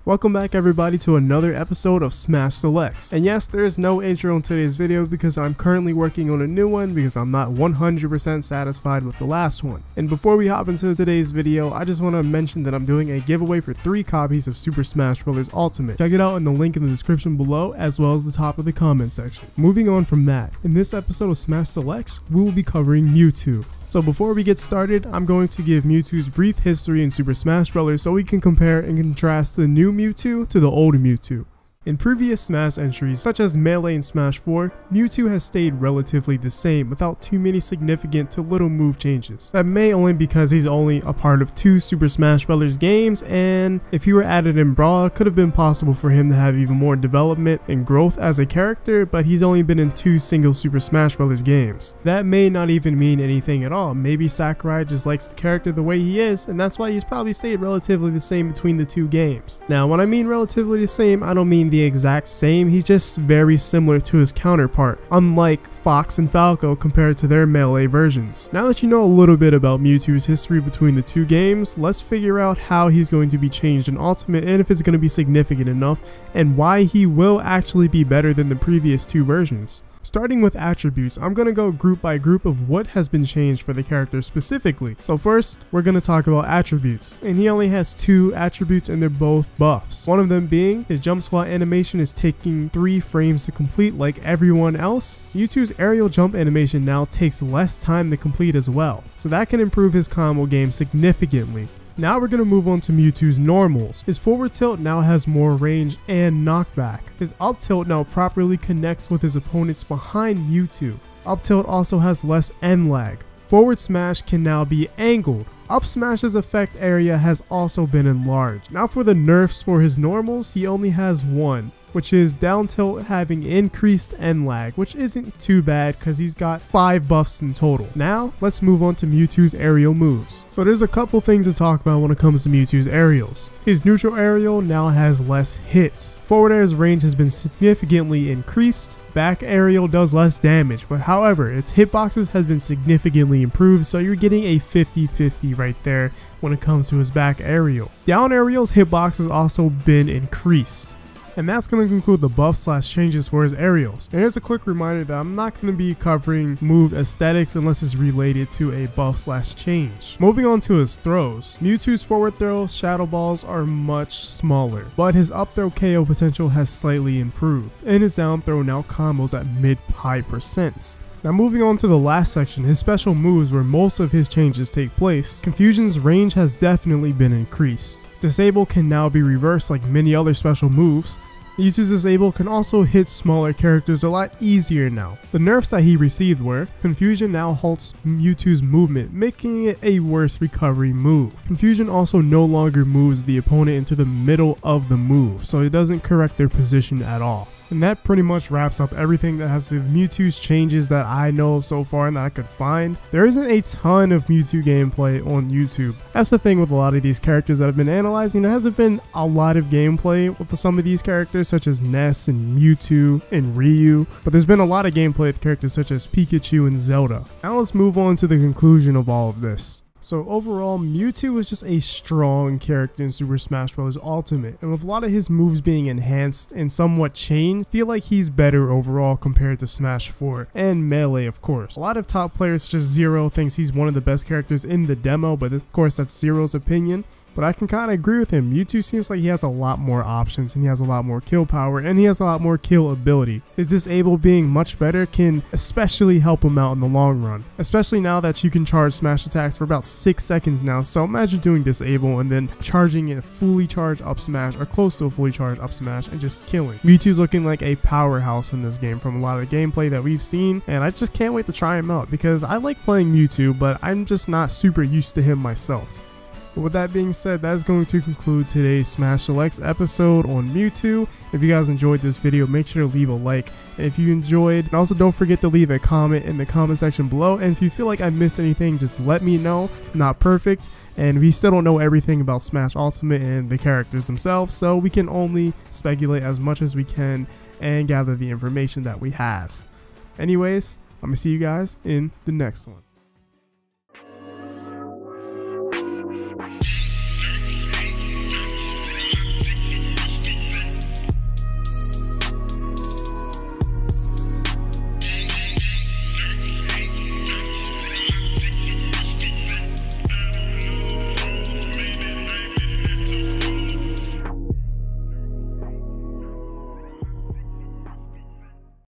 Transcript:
Welcome back everybody to another episode of Smash Selects. And yes, there is no intro in today's video because I'm currently working on a new one because I'm not 100% satisfied with the last one. And before we hop into today's video, I just want to mention that I'm doing a giveaway for 3 copies of Super Smash Bros. Ultimate. Check it out in the link in the description below as well as the top of the comment section. Moving on from that, in this episode of Smash Selects, we will be covering Mewtwo. So before we get started, I'm going to give Mewtwo's brief history in Super Smash Bros. So we can compare and contrast the new Mewtwo to the old Mewtwo. In previous Smash entries, such as Melee and Smash 4, Mewtwo has stayed relatively the same without too many significant to little move changes. That may only because he's only a part of 2 Super Smash Bros. Games, and if he were added in Brawl, it could have been possible for him to have even more development and growth as a character, but he's only been in 2 single Super Smash Bros. Games. That may not even mean anything at all. Maybe Sakurai just likes the character the way he is, and that's why he's probably stayed relatively the same between the 2 games. Now, when I mean relatively the same, I don't mean the exact same, he's just very similar to his counterpart, unlike Fox and Falco compared to their Melee versions. Now that you know a little bit about Mewtwo's history between the 2 games, let's figure out how he's going to be changed in Ultimate and if it's going to be significant enough, and why he will actually be better than the previous 2 versions. Starting with attributes, I'm going to go group by group of what has been changed for the character specifically. So first, we're going to talk about attributes, and he only has 2 attributes and they're both buffs. One of them being his jump squat animation is taking 3 frames to complete like everyone else. Mewtwo's aerial jump animation now takes less time to complete as well, so that can improve his combo game significantly. Now we're going to move on to Mewtwo's normals. His forward tilt now has more range and knockback. His up tilt now properly connects with his opponents behind Mewtwo. Up tilt also has less end lag. Forward smash can now be angled. Up smash's effect area has also been enlarged. Now for the nerfs for his normals, he only has 1. Which is down tilt having increased end lag, which isn't too bad because he's got 5 buffs in total. Now, let's move on to Mewtwo's aerial moves. So there's a couple things to talk about when it comes to Mewtwo's aerials. His neutral aerial now has less hits. Forward air's range has been significantly increased. Back aerial does less damage, but however, its hitboxes has been significantly improved, so you're getting a 50-50 right there when it comes to his back aerial. Down aerial's hitbox has also been increased. And that's going to conclude the buff/changes for his aerials. And here's a quick reminder that I'm not going to be covering move aesthetics unless it's related to a buff/change. Moving on to his throws. Mewtwo's forward throw shadow balls are much smaller, but his up throw KO potential has slightly improved, and his down throw now combos at mid-high percents. Now moving on to the last section, his special moves where most of his changes take place. Confusion's range has definitely been increased. Disable can now be reversed like many other special moves. Mewtwo's Disable can also hit smaller characters a lot easier now. The nerfs that he received were, Confusion now halts Mewtwo's movement, making it a worse recovery move. Confusion also no longer moves the opponent into the middle of the move, so it doesn't correct their position at all. And that pretty much wraps up everything that has to do with Mewtwo's changes that I know of so far and that I could find. There isn't a ton of Mewtwo gameplay on YouTube. That's the thing with a lot of these characters that I've been analyzing. There hasn't been a lot of gameplay with some of these characters such as Ness and Mewtwo and Ryu, but there's been a lot of gameplay with characters such as Pikachu and Zelda. Now let's move on to the conclusion of all of this. So overall, Mewtwo is just a strong character in Super Smash Bros. Ultimate, and with a lot of his moves being enhanced and somewhat changed, I feel like he's better overall compared to Smash 4 and Melee, of course. A lot of top players such as Zero thinks he's one of the best characters in the demo, but of course that's Zero's opinion. But I can kind of agree with him. Mewtwo seems like he has a lot more options and he has a lot more kill power and he has a lot more kill ability. His Disable being much better can especially help him out in the long run. Especially now that you can charge smash attacks for about 6 seconds now. So imagine doing Disable and then charging a fully charged up smash or close to a fully charged up smash and just killing. Mewtwo's looking like a powerhouse in this game from a lot of gameplay that we've seen, and I just can't wait to try him out because I like playing Mewtwo, but I'm just not super used to him myself. But with that being said, that is going to conclude today's Smash Selects episode on Mewtwo. If you guys enjoyed this video, make sure to leave a like. And if you enjoyed, and also don't forget to leave a comment in the comment section below. And if you feel like I missed anything, just let me know. I'm not perfect, and we still don't know everything about Smash Ultimate and the characters themselves, so we can only speculate as much as we can and gather the information that we have. Anyways, I'm going to see you guys in the next one.